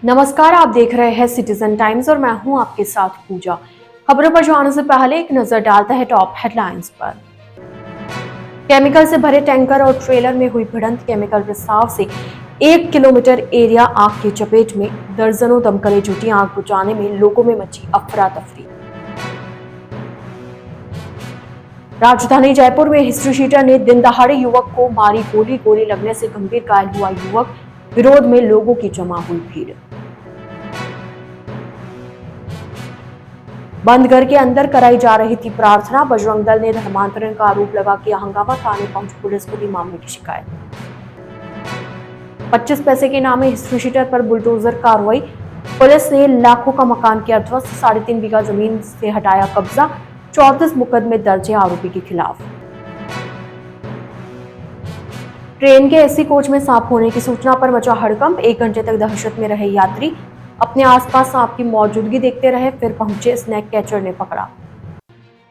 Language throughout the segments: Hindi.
नमस्कार, आप देख रहे हैं सिटीजन टाइम्स और मैं हूं आपके साथ पूजा। खबरों पर जाने से पहले एक नजर डालता है टॉप हेडलाइंस पर। केमिकल से भरे टैंकर और ट्रेलर में हुई भिड़ंत। केमिकल रिसाव से 1 किलोमीटर एरिया आग की चपेट में। दर्जनों दमकलें जुटी आग बुझाने में, लोगों में मची अफरा तफरी। राजधानी जयपुर में हिस्ट्री शीटर ने दिन दहाड़े युवक को मारी गोली। गोली लगने से गंभीर घायल हुआ युवक। विरोध में लोगों की जमा हुई भीड़। बंद घर के अंदर कराई जा रही थी प्रार्थना। बजरंग दल ने धर्मांतरण का आरोप लगा किया हंगामा। थाने पहुंची पुलिस को दी मामले की शिकायत। 25 पैसे के नामे हिस्ट्री शीटर पर बुलडोजर कार्रवाई। पुलिस ने लाखों का मकान किया ध्वस्त। 3.5 बीघा जमीन से हटाया कब्जा। 34 मुकदमे दर्ज है आरोपी के खिलाफ। ट्रेन के एसी कोच में सांप होने की सूचना पर मचा हड़कंप। 1 घंटे तक दहशत में रहे यात्री। अपने आसपास सांप की मौजूदगी देखते रहे, फिर पहुंचे स्नैक कैचर ने पकड़ा।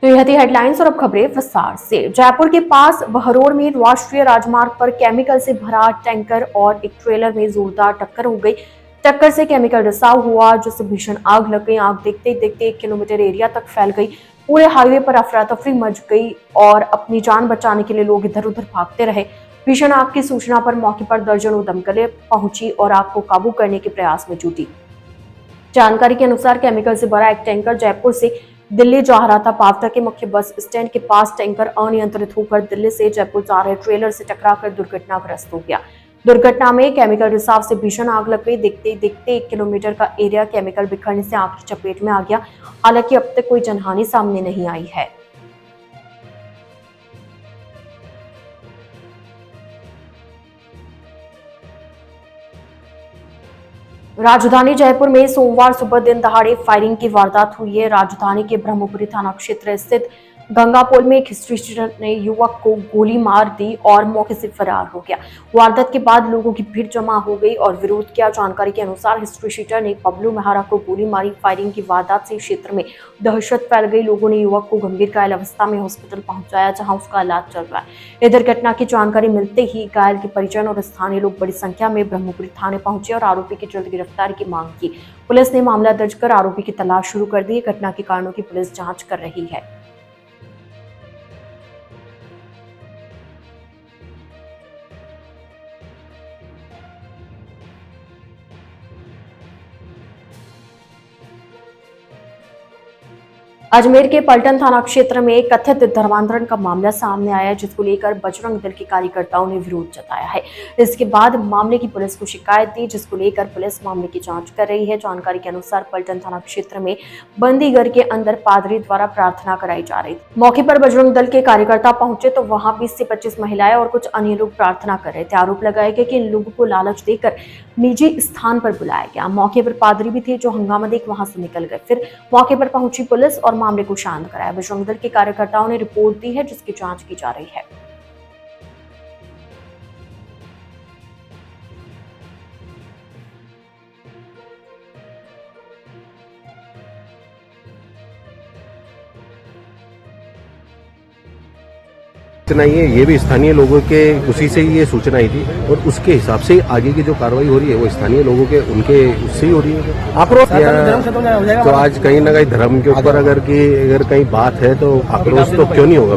तो यह थी हेडलाइंस और अब खबरें विस्तार से। जयपुर के पास बहरोड़ में राष्ट्रीय राजमार्ग पर केमिकल से भरा टैंकर और एक ट्रेलर में जोरदार टक्कर हो गई। टक्कर से केमिकल रिसाव हुआ, जिससे भीषण आग लग गई। आग देखते देखते 1 किलोमीटर एरिया तक फैल गई। पूरे हाईवे पर अफरा तफरी मच गई और अपनी जान बचाने के लिए लोग इधर उधर भागते रहे। भीषण आग की सूचना पर मौके पर दर्जनों दमकलें पहुंची और आग को काबू करने के प्रयास में जुटी। जानकारी के अनुसार केमिकल से भरा एक टैंकर जयपुर से दिल्ली जा रहा था। पावटा के मुख्य बस स्टैंड के पास टैंकर अनियंत्रित होकर दिल्ली से जयपुर जा रहे ट्रेलर से टकराकर दुर्घटनाग्रस्त हो गया। दुर्घटना में केमिकल रिसाव से भीषण आग लग गई। देखते देखते 1 किलोमीटर का एरिया केमिकल बिखरने से आग की चपेट में आ गया। हालांकि अब तक कोई जनहानि सामने नहीं आई है। राजधानी जयपुर में सोमवार सुबह दिन दहाड़े फायरिंग की वारदात हुई है। राजधानी के ब्रह्मपुरी थाना क्षेत्र स्थित गंगापुल में एक हिस्ट्री शीटर ने युवक को गोली मार दी और मौके से फरार हो गया। वारदात के बाद लोगों की भीड़ जमा हो गई और विरोध किया। जानकारी के अनुसार हिस्ट्री शीटर ने बबलू मेहरा को गोली मारी। फायरिंग की वारदात से क्षेत्र में दहशत फैल गई। लोगों ने युवक को गंभीर घायल अवस्था में हॉस्पिटल पहुंचाया, जहां उसका इलाज चल रहा है। इधर घटना की जानकारी मिलते ही घायल के परिजन और स्थानीय लोग बड़ी संख्या में ब्रह्मपुरी थाने पहुंचे और आरोपी की जल्द गिरफ्तारी की मांग की। पुलिस ने मामला दर्ज कर आरोपी की तलाश शुरू कर दी। घटना के कारणों की पुलिस जांच कर रही है। अजमेर के पलटन थाना क्षेत्र में एक कथित धर्मांतरण का मामला सामने आया, जिसको लेकर बजरंग दल के कार्यकर्ताओं ने विरोध जताया है। इसके बाद मामले की पुलिस को शिकायत दी, जिसको लेकर पुलिस मामले की जांच कर रही है। जानकारी के अनुसार पलटन थाना क्षेत्र में बंदी घर के अंदर पादरी द्वारा प्रार्थना कराई जा रही थी। मौके पर बजरंग दल के कार्यकर्ता पहुंचे तो वहां 20 से 25 महिलाएं और कुछ अन्य लोग प्रार्थना कर रहे थे। आरोप लगाया गया कि इन लोगों को लालच देकर निजी स्थान पर बुलाया गया। मौके पर पादरी भी थे, जो हंगामा देख वहां से निकल गए। फिर मौके पर पहुंची पुलिस और मामले को शांत कराया। बजरंग दल के कार्यकर्ताओं ने रिपोर्ट दी है, जिसकी जांच की जा रही है। सूचना ये भी स्थानीय लोगों के उसी से ही ये सूचना आई थी और उसके हिसाब से आगे की जो कार्रवाई हो रही है वो स्थानीय लोगों के उनके उससे ही हो रही है। आक्रोश तो आज कहीं ना कहीं धर्म के ऊपर अगर कहीं बात है तो आक्रोश तो क्यों नहीं होगा।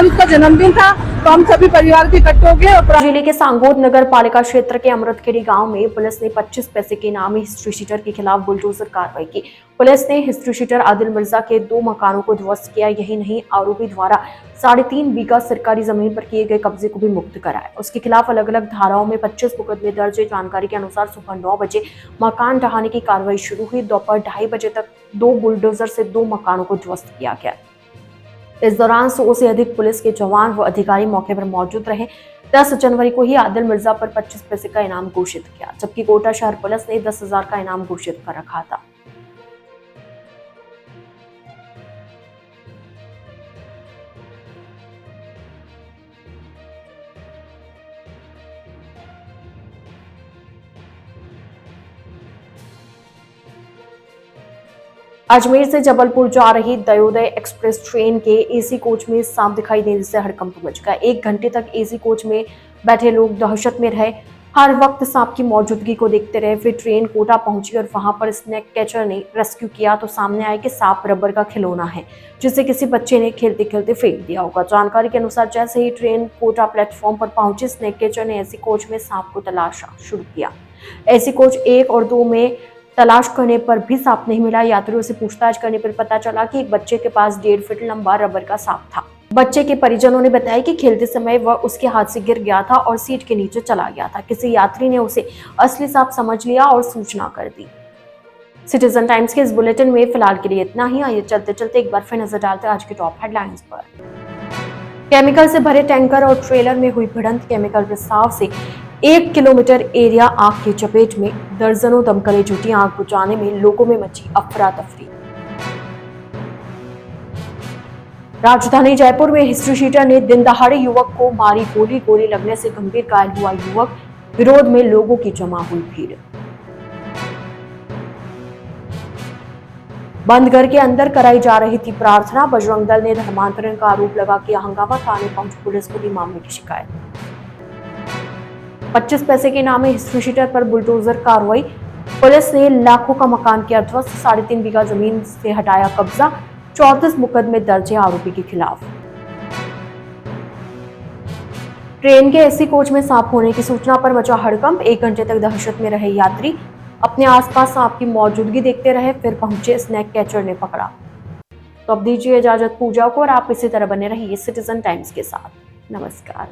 उसका जन्मदिन था तो हम सभी परिवार के इकट्ठे हो गए। और जिले के सांगोद नगर पालिका क्षेत्र के अमृतखेड़ी गांव में पुलिस ने 25 पैसे के इनामी हिस्ट्री शीटर के खिलाफ बुलडोजर कार्रवाई की। पुलिस ने हिस्ट्री शीटर आदिल मिर्जा के 2 मकानों को ध्वस्त किया। यही नहीं, आरोपी द्वारा 3.5 बीघा सरकारी जमीन पर किए गए कब्जे को भी मुक्त कराया। उसके खिलाफ अलग अलग धाराओं में 25 मुकदमे दर्ज है। जानकारी के अनुसार सुबह 9 बजे मकान ढहाने की कार्रवाई शुरू हुई। दोपहर 2:30 बजे तक 2 बुलडोजर से 2 मकानों को ध्वस्त किया गया। इस दौरान 100 से अधिक पुलिस के जवान व अधिकारी मौके पर मौजूद रहे। 10 जनवरी को ही आदिल मिर्जा पर 25 पैसे का इनाम घोषित किया, जबकि कोटा शहर पुलिस ने 10,000 का इनाम घोषित कर रखा था। अजमेर से जबलपुर जा रही दयोदय एक्सप्रेस ट्रेन के एसी कोच में सांप दिखाई देने से हड़कंप मच गया। 1 घंटे तक एसी कोच में बैठे लोग दहशत में रहे। हर वक्त सांप की मौजूदगी को देखते रहे। फिर ट्रेन कोटा पहुंची और वहां पर स्नैक कैचर ने रेस्क्यू किया तो सामने आया कि सांप रबर का खिलौना है जिसे किसी बच्चे ने खेलते खेलते फेंक दिया होगा। जानकारी के अनुसार जैसे ही ट्रेन कोटा प्लेटफॉर्म पर पहुंची, स्नैक कैचर ने एसी कोच में सांप को तलाशना शुरू किया। एसी कोच 1 और 2 में तलाश करने पर भी सांप नहीं मिला। यात्रियों से पूछताछ करने पर पता चला कि एक बच्चे के पास 1.5 फीट लंबा रबर का सांप था। बच्चे के परिजनों ने बताया कि खेलते समय वह उसके हाथ से गिर गया था और सीट के नीचे चला गया था। किसी यात्री ने उसे असली सांप समझ लिया और सूचना कर दी। सिटीजन टाइम्स के इस बुलेटिन में फिलहाल के लिए इतना ही। आइए चलते चलते एक बार फिर नजर डालते हैं आज की टॉप हेडलाइंस पर। केमिकल से भरे टैंकर और ट्रेलर में हुई भिड़ंत। केमिकल रिसाव से 1 किलोमीटर एरिया आग की चपेट में। दर्जनों दमकलें जुटी आग बुझाने में। लोगों में मची अफरा तफरी। राजधानी जयपुर में हिस्ट्री शीटर ने दिन दहाड़े युवक को मारी गोली। गोली लगने से गंभीर घायल हुआ युवक। विरोध में लोगों की जमा हुई भीड़। बंद घर के अंदर कराई जा रही थी प्रार्थना। बजरंग दल ने धर्मांतरण का आरोप लगा किया हंगामा। थाने पहुंची पुलिस को दी मामले की शिकायत। 25 पैसे के नामे हिस्ट्री शीटर पर बुलडोजर कार्रवाई। पुलिस ने लाखों का मकान किया ध्वस्त। 3.5 बीघा जमीन से हटाया कब्जा। 34 मुकदमे दर्ज है आरोपी के खिलाफ। ट्रेन के एसी कोच में सांप होने की सूचना पर मचा हड़कंप। 1 घंटे तक दहशत में रहे यात्री। अपने आसपास सांप की मौजूदगी देखते रहे, फिर पहुंचे स्नैक कैचर ने पकड़ा। तो अब दीजिए इजाजत पूजा को और आप इसी तरह बने रहिए सिटीजन टाइम्स के साथ। नमस्कार।